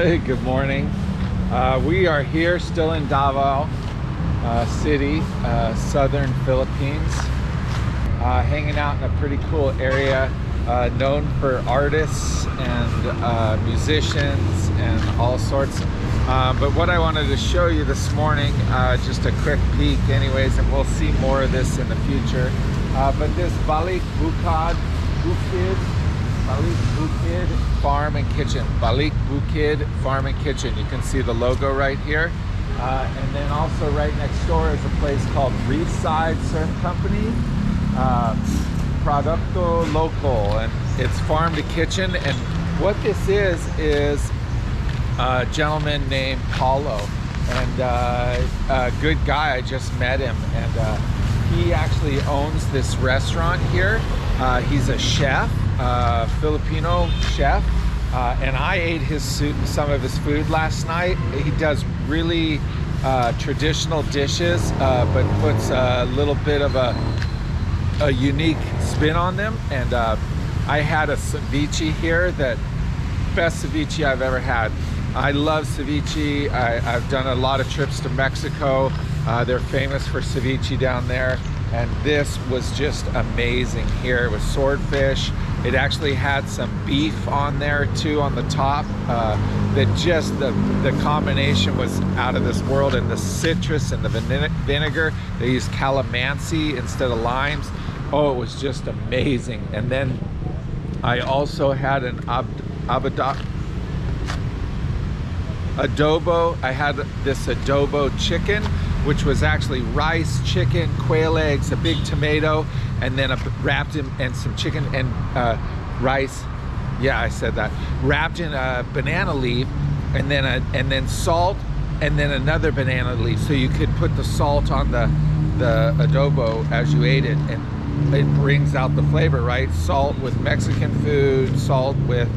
Hey, good morning. We are here still in Davao City, southern Philippines, hanging out in a pretty cool area known for artists and musicians and all sorts. But what I wanted to show you this morning, just a quick peek anyways, and we'll see more of this in the future. But this Balik Bukid Farm and Kitchen. Balik Bukid Farm and Kitchen. You can see the logo right here. And then also right next door is a place called Reefside Surf Company. Producto Local, and it's farm to kitchen. And what this is a gentleman named Paulo, and a good guy. I just met him, and he actually owns this restaurant here. He's a chef, Filipino chef, and I ate some of his food last night. He does really traditional dishes, but puts a little bit of a unique spin on them. And I had a ceviche here, that best ceviche I've ever had. I love ceviche. I've done a lot of trips to Mexico. They're famous for ceviche down there, and this was just amazing here. It was swordfish. It actually had some beef on there too on the top. That just the combination was out of this world, and the citrus and the vinegar. They used calamansi instead of limes. Oh, it was just amazing. And then I also had an adobo. I had this adobo chicken, which was actually rice, chicken, quail eggs, a big tomato, and then wrapped in some chicken and rice. Yeah, I said that. Wrapped in a banana leaf, and then salt, and then another banana leaf, so you could put the salt on the adobo as you ate it, and it brings out the flavor, right? Salt with Mexican food, salt with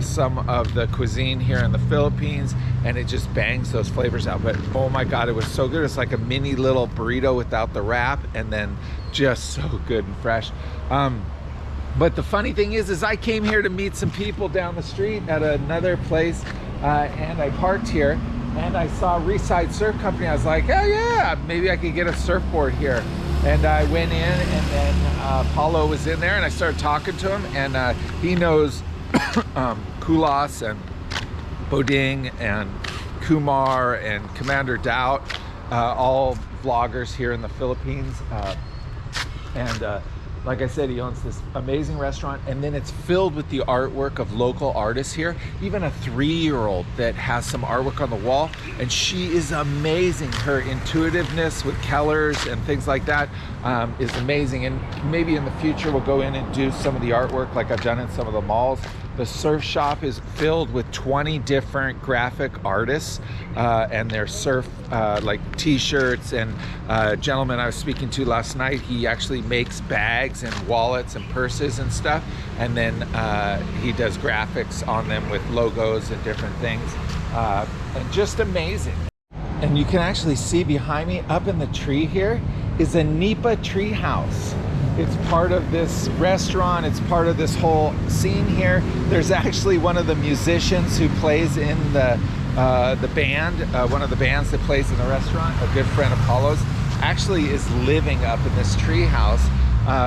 some of the cuisine here in the Philippines, and it just bangs those flavors out. But oh my God, it was so good. It's like a mini little burrito without the wrap, and then just so good and fresh. But the funny thing is I came here to meet some people down the street at another place, and I parked here, and I saw Reefside Surf Company. I was like, oh yeah, maybe I could get a surfboard here. And I went in, and then Paulo was in there, and I started talking to him, and he knows Kulas and Boding and Kumar and Commander Doubt, all vloggers here in the Philippines. Like I said, he owns this amazing restaurant, and then it's filled with the artwork of local artists here. Even a 3-year-old that has some artwork on the wall, and she is amazing. Her intuitiveness with colors and things like that is amazing. And maybe in the future we'll go in and do some of the artwork like I've done in some of the malls. The surf shop is filled with 20 different graphic artists and their surf like t-shirts. And a gentleman I was speaking to last night, he actually makes bags and wallets and purses and stuff, and then he does graphics on them with logos and different things, and just amazing. And you can actually see behind me, up in the tree here, is a Nipa treehouse. It's part of this restaurant. It's part of this whole scene here. There's actually one of the musicians who plays in the band, one of the bands that plays in the restaurant, a good friend of Paulo's, actually is living up in this tree house.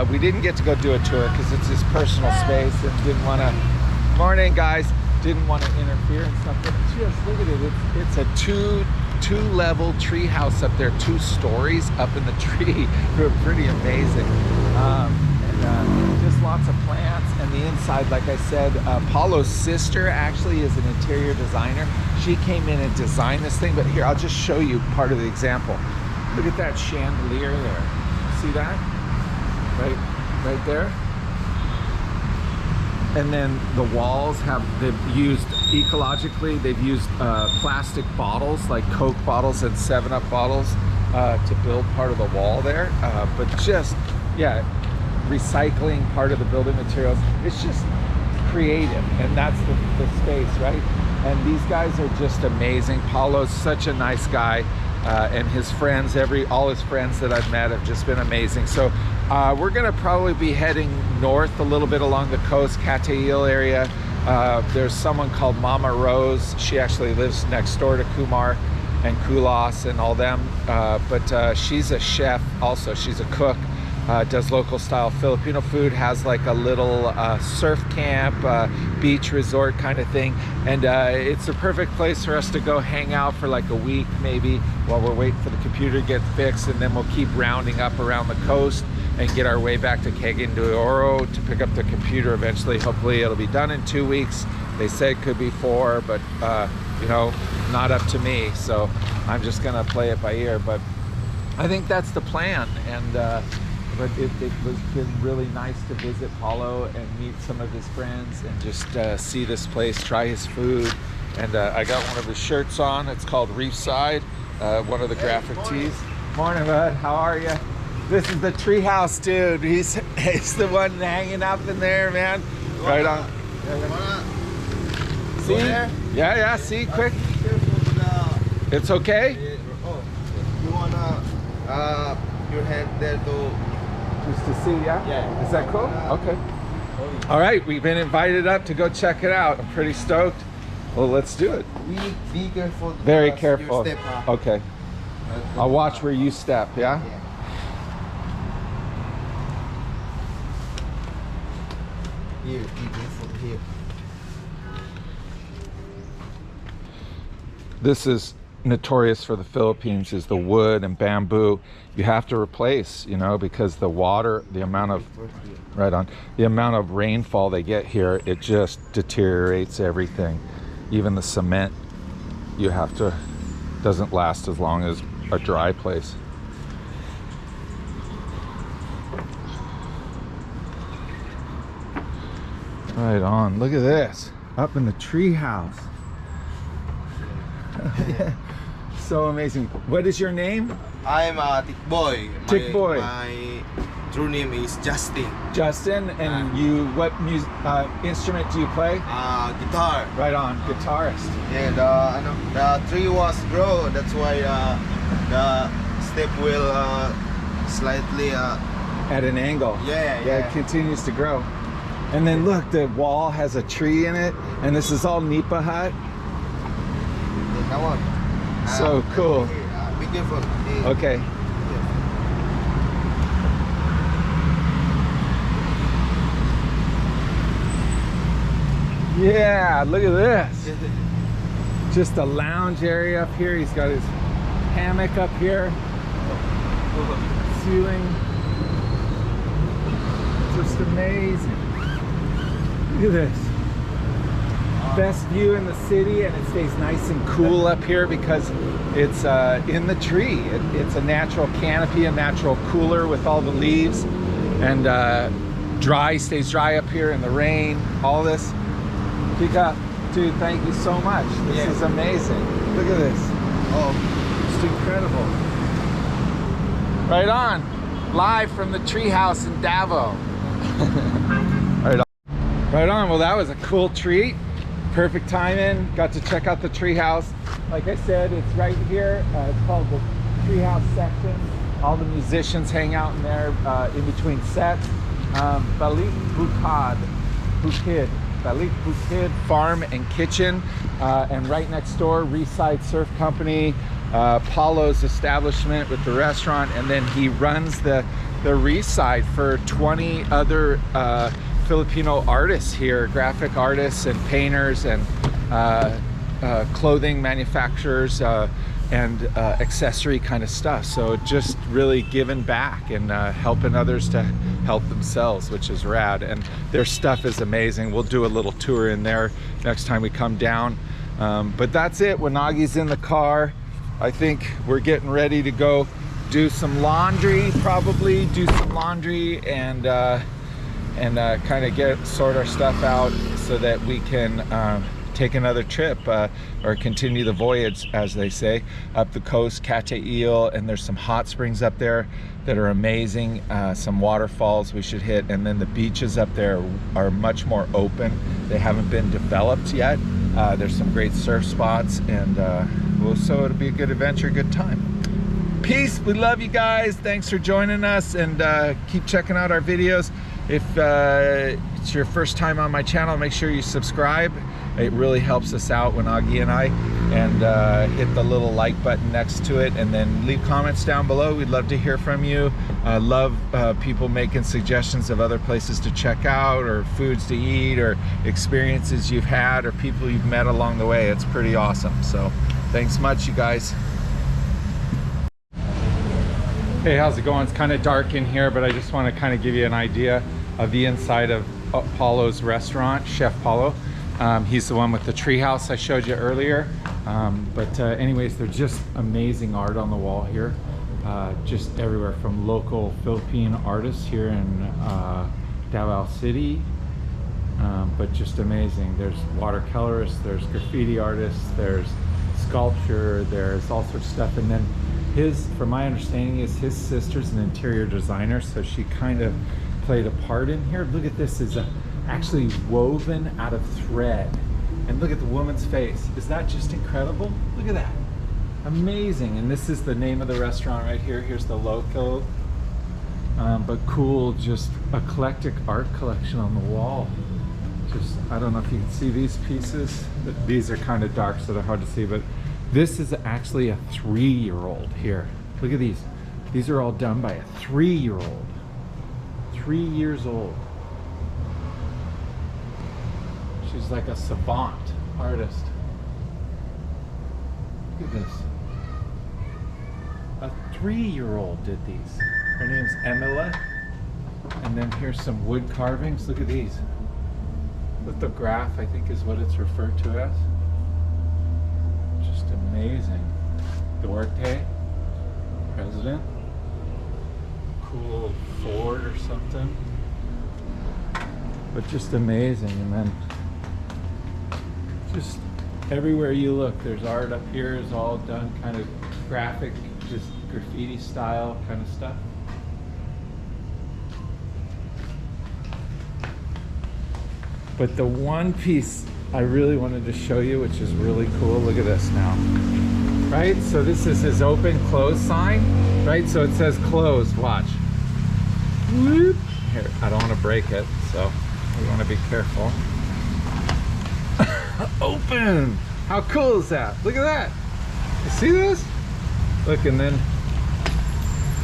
We didn't get to go do a tour because it's his personal space, and didn't want to, morning guys, didn't want to interfere and stuff. But just look at it. It's a two-level tree house up there, 2 stories up in the tree. Pretty amazing. And just lots of plants. And the inside, like I said, Paulo's sister actually is an interior designer. She came in and designed this thing. But here, I'll just show you part of the example. Look at that chandelier there. See that? Right there. And then the walls they've used ecologically, they've used plastic bottles, like Coke bottles and 7-Up bottles, to build part of the wall there. But just, yeah, recycling part of the building materials. It's just creative, and that's the space, right? And these guys are just amazing. Paulo's such a nice guy, and his friends, all his friends that I've met have just been amazing. So we're gonna probably be heading north a little bit along the coast, Cateel area, There's someone called Mama Rose. She actually lives next door to Kumar and Kulas and all them. But she's a chef also. She's a cook. Does local style Filipino food, has like a little surf camp, beach resort kind of thing. And it's a perfect place for us to go hang out for like a week maybe while we're waiting for the computer to get fixed, and then we'll keep rounding up around the coast and get our way back to Cagayan de Oro to pick up the computer eventually. Hopefully it'll be done in 2 weeks. They said it could be 4, but you know, not up to me. So I'm just gonna play it by ear, but I think that's the plan. And but it was been really nice to visit Paulo and meet some of his friends and just see this place, try his food. And I got one of his shirts on. It's called Reefside, one of the graphic tees. Morning, bud. How are you? This is the treehouse dude. He's the one hanging up in there, man. Right on. See? Yeah, see, quick. It's okay? Oh, you wanna your head there to... Just to see, yeah? Yeah. Is that cool? Okay. All right, we've been invited up to go check it out. I'm pretty stoked. Well, let's do it. Be careful. Very careful. Step up. Okay. I'll watch where you step, yeah? Here, be careful here. This is notorious for the Philippines, is the wood and bamboo you have to replace, you know, because the water, the amount of the amount of rainfall they get here, it just deteriorates everything. Even the cement you have to, doesn't last as long as a dry place. Right on. Look at this, up in the tree house. So amazing. What is your name? I'm Tick Boy. Tick Boy. My true name is Justin. Justin, and you, what instrument do you play? Guitar. Right on, guitarist. And the tree was grow. That's why the step will slightly At an angle. Yeah, It continues to grow. And then look, the wall has a tree in it, and this is all Nipa hut. Come on. So cool. Be careful. Okay. Yeah, look at this. Just a lounge area up here. He's got his hammock up here. Ceiling. Just amazing. Look at this. Best view in the city, and it stays nice and cool up here because it's in the tree. It's a natural canopy, a natural cooler with all the leaves, and stays dry up here in the rain. All this. Pika, dude, thank you so much. This is amazing. Look at this. Oh, it's incredible. Right on. Live from the treehouse in Davao. Right on. Right on. Well, that was a cool treat. Perfect timing. Got to check out the treehouse. Like I said, it's right here. It's called the treehouse section. All the musicians hang out in there in between sets. Balik, Bukid. Balik, Bukid Farm and Kitchen. And right next door, Reefside Surf Company. Paulo's establishment with the restaurant. And then he runs the Reefside for 20 other Filipino artists here, graphic artists and painters and clothing manufacturers and accessory kind of stuff. So just really giving back and helping others to help themselves, which is rad. And their stuff is amazing. We'll do a little tour in there next time we come down. But that's it. Wanagi's in the car. I think we're getting ready to go do some laundry, probably do some laundry and kind of sort our stuff out so that we can take another trip or continue the voyage, as they say, up the coast, Cateel, and there's some hot springs up there that are amazing, some waterfalls we should hit, and then the beaches up there are much more open. They haven't been developed yet. There's some great surf spots, and so it'll be a good adventure, good time. Peace. We love you guys. Thanks for joining us, and keep checking out our videos. If it's your first time on my channel, make sure you subscribe. It really helps us out, Wanagi and I. And hit the little like button next to it, and then leave comments down below. We'd love to hear from you. Love people making suggestions of other places to check out, or foods to eat, or experiences you've had, or people you've met along the way. It's pretty awesome. So thanks much, you guys. Hey, how's it going? It's kind of dark in here, but I just want to kind of give you an idea of the inside of Paulo's restaurant, Chef Paulo. He's the one with the treehouse I showed you earlier. Anyways, they're just amazing art on the wall here. Just everywhere, from local Philippine artists here in Davao City. But just amazing. There's watercolorists, there's graffiti artists, there's sculpture, there's all sorts of stuff. And then from my understanding, is his sister's an interior designer, so she kind of played a part in here. Look at this, it's actually woven out of thread. And look at the woman's face. Is that just incredible? Look at that. Amazing. And this is the name of the restaurant right here. Here's the logo. But cool, just eclectic art collection on the wall. Just, I don't know if you can see these pieces. These are kind of dark, so they're hard to see, but this is actually a 3-year-old here. Look at these. These are all done by a 3-year-old. 3 years old. She's like a savant artist. Look at this. A 3-year-old did these. Her name's Emila. And then here's some wood carvings. Look at these. Lithograph, I think, is what it's referred to as. Just amazing. Duarte, president. Cool Ford or something. But just amazing. And then just everywhere you look, there's art up here. Is all done kind of graphic, just graffiti style kind of stuff. But the one piece I really wanted to show you, which is really cool, look at this now. Right, so this is his open close sign, right? So it says closed, watch. Whoop. Here, I don't want to break it, so we want to be careful. Open! How cool is that? Look at that! You see this? Look, and then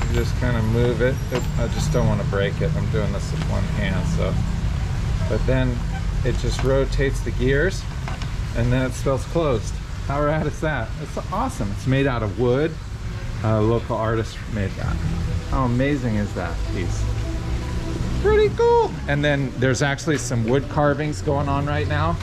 you just kind of move it. I just don't want to break it. I'm doing this with one hand, so. But then it just rotates the gears, and then it spells closed. How rad is that? It's awesome. It's made out of wood. A local artist made that. How amazing is that piece? Pretty cool. And then there's actually some wood carvings going on right now.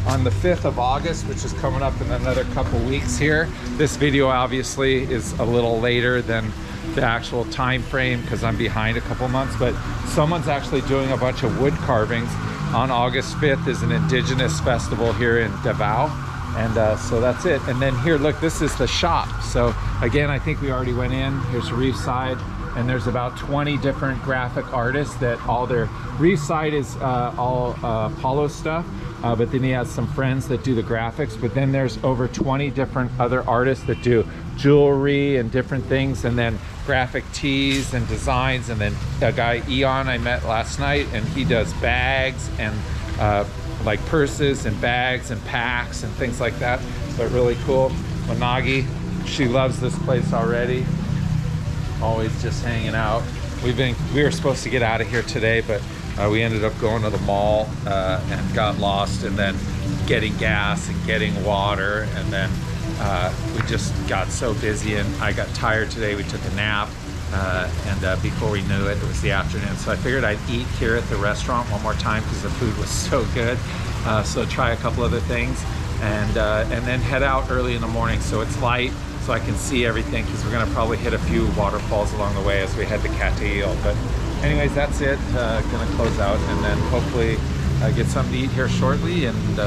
On the 5th of August, which is coming up in another couple weeks here. This video obviously is a little later than the actual time frame because I'm behind a couple months, but someone's actually doing a bunch of wood carvings. On August 5th is an indigenous festival here in Davao. And so that's it. And then here, look, this is the shop. So again, I think we already went in. Here's Reef Side. And there's about 20 different graphic artists that all their Reef Side is all Paulo stuff. But then he has some friends that do the graphics. But then there's over 20 different other artists that do jewelry and different things. And then graphic tees and designs. And then a guy, Eon, I met last night, and he does bags and like purses and bags and packs and things like that. But really cool. Wanagi, she loves this place already. Always just hanging out. We were supposed to get out of here today, but we ended up going to the mall and got lost, and then getting gas and getting water, and then we just got so busy, and I got tired today. We took a nap, and before we knew it, it was the afternoon. So I figured I'd eat here at the restaurant one more time because the food was so good. So try a couple other things, and then head out early in the morning so it's light, so I can see everything, because we're gonna probably hit a few waterfalls along the way as we head to Cateel. But anyways, that's it. Gonna close out, and then hopefully get something to eat here shortly, and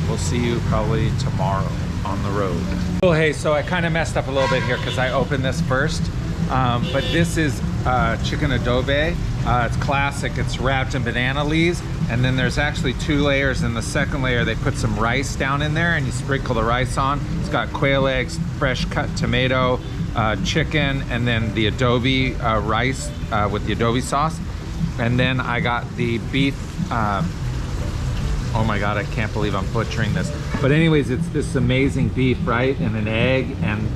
we'll see you probably tomorrow on the road. Well, hey, so I kind of messed up a little bit here because I opened this first, but this is chicken adobe. It's classic. It's wrapped in banana leaves, and then there's actually 2 layers. In the second layer, they put some rice down in there, and you sprinkle the rice on. It's got quail eggs, fresh cut tomato, chicken, and then the adobe rice with the adobe sauce. And then I got the beef, oh my God, I can't believe I'm butchering this. But anyways, it's this amazing beef, right? And an egg, and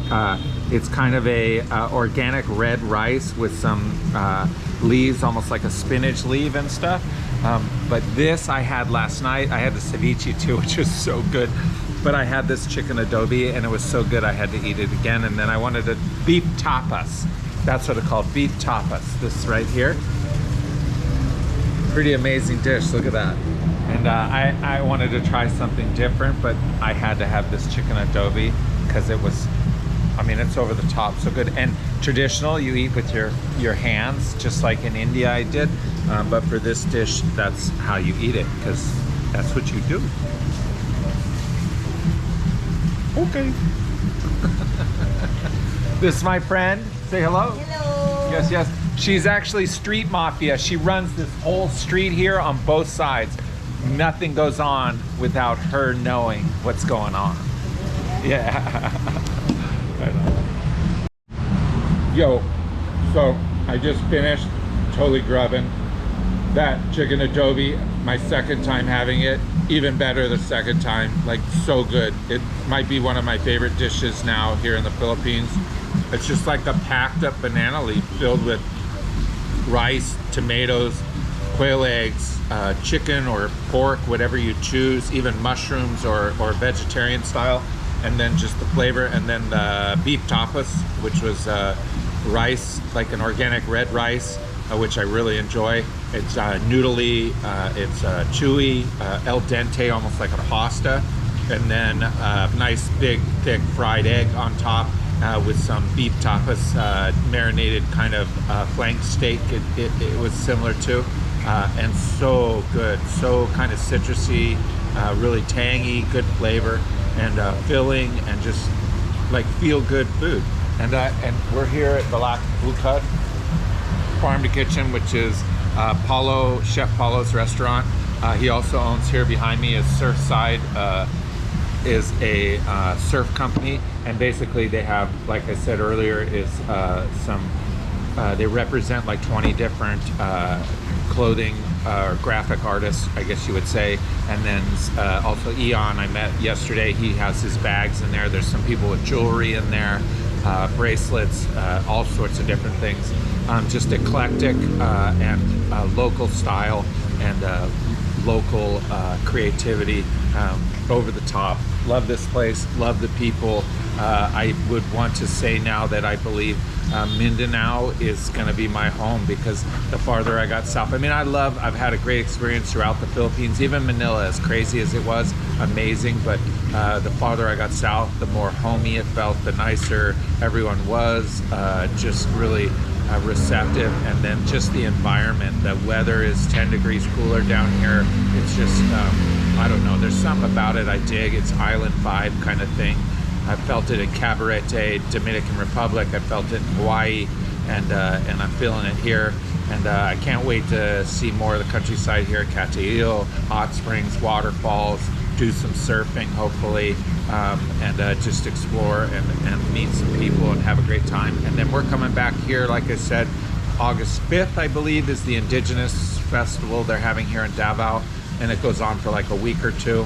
it's kind of a organic red rice with some leaves, almost like a spinach leaf and stuff. But this I had last night. I had the ceviche too, which was so good. But I had this chicken adobe and it was so good I had to eat it again. And then I wanted a beef tapas. That's what it's called, beef tapas. This right here. Pretty amazing dish, look at that. And I wanted to try something different, but I had to have this chicken adobe because it was, I mean, it's over the top, so good. And traditional, you eat with your hands, just like in India I did. But for this dish, that's how you eat it, because that's what you do. Okay. This is my friend. Say hello. Hello. Yes, yes. She's actually street mafia. She runs this whole street here on both sides. Nothing goes on without her knowing what's going on. Yeah. Yo, so I just finished, totally grubbing. That chicken adobe, my second time having it, even better the second time, like so good. It might be one of my favorite dishes now here in the Philippines. It's just like a packed up banana leaf filled with rice, tomatoes, quail eggs, chicken or pork, whatever you choose, even mushrooms or vegetarian style, and then just the flavor, and then the beef tapas, which was rice, like an organic red rice, which I really enjoy. It's noodly, it's chewy, al dente, almost like a pasta, and then nice big thick fried egg on top with some beef tapas, marinated kind of flank steak. It was similar to, and so good, so kind of citrusy, really tangy, good flavor, and filling, and just like feel good food. And we're here at Balik Bukid Farm to Kitchen, which is Chef Paulo's restaurant. He also owns here behind me is Surfside, is a surf company, and basically they have, like I said earlier, is they represent like 20 different clothing or graphic artists, I guess you would say. And then also Eon, I met yesterday, he has his bags in there. There's some people with jewelry in there, bracelets, all sorts of different things. Just eclectic and local style and local creativity, over the top. Love this place, love the people. I would want to say now that I believe Mindanao is going to be my home, because the farther I got south, I mean, I've had a great experience throughout the Philippines, even Manila, as crazy as it was, amazing, but the farther I got south, the more homey it felt, the nicer everyone was, just really receptive. And then just the environment, the weather is 10 degrees cooler down here. It's just, I don't know, there's something about it I dig. It's island vibe kind of thing. I felt it in Cabarete, Dominican Republic. I felt it in Hawaii, and I'm feeling it here. And I can't wait to see more of the countryside here. Cateel, hot springs, waterfalls, do some surfing, hopefully, and just explore and meet some people and have a great time. And then we're coming back here, like I said, August 5th, I believe, is the Indigenous Festival they're having here in Davao, and it goes on for like a week or two.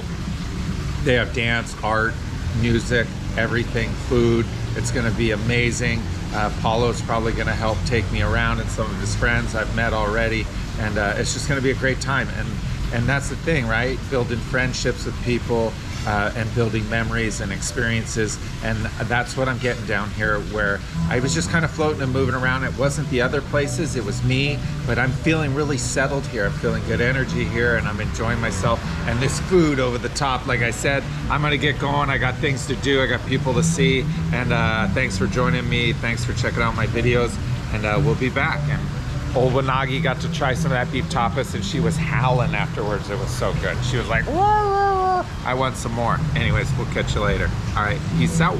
They have dance, art, music, everything, food. It's going to be amazing. Paulo's probably going to help take me around, and some of his friends I've met already, and it's just going to be a great time. And that's the thing, right? Building friendships with people, and building memories and experiences. And that's what I'm getting down here, where I was just kind of floating and moving around. It wasn't the other places, it was me, but I'm feeling really settled here. I'm feeling good energy here, and I'm enjoying myself. And this food over the top, like I said, I'm gonna get going. I got things to do, I got people to see, and thanks for joining me. Thanks for checking out my videos, and we'll be back. And old Wanagi got to try some of that beef tapas, and she was howling afterwards. It was so good. She was like, whoa, I want some more. Anyways, we'll catch you later. All right, peace out.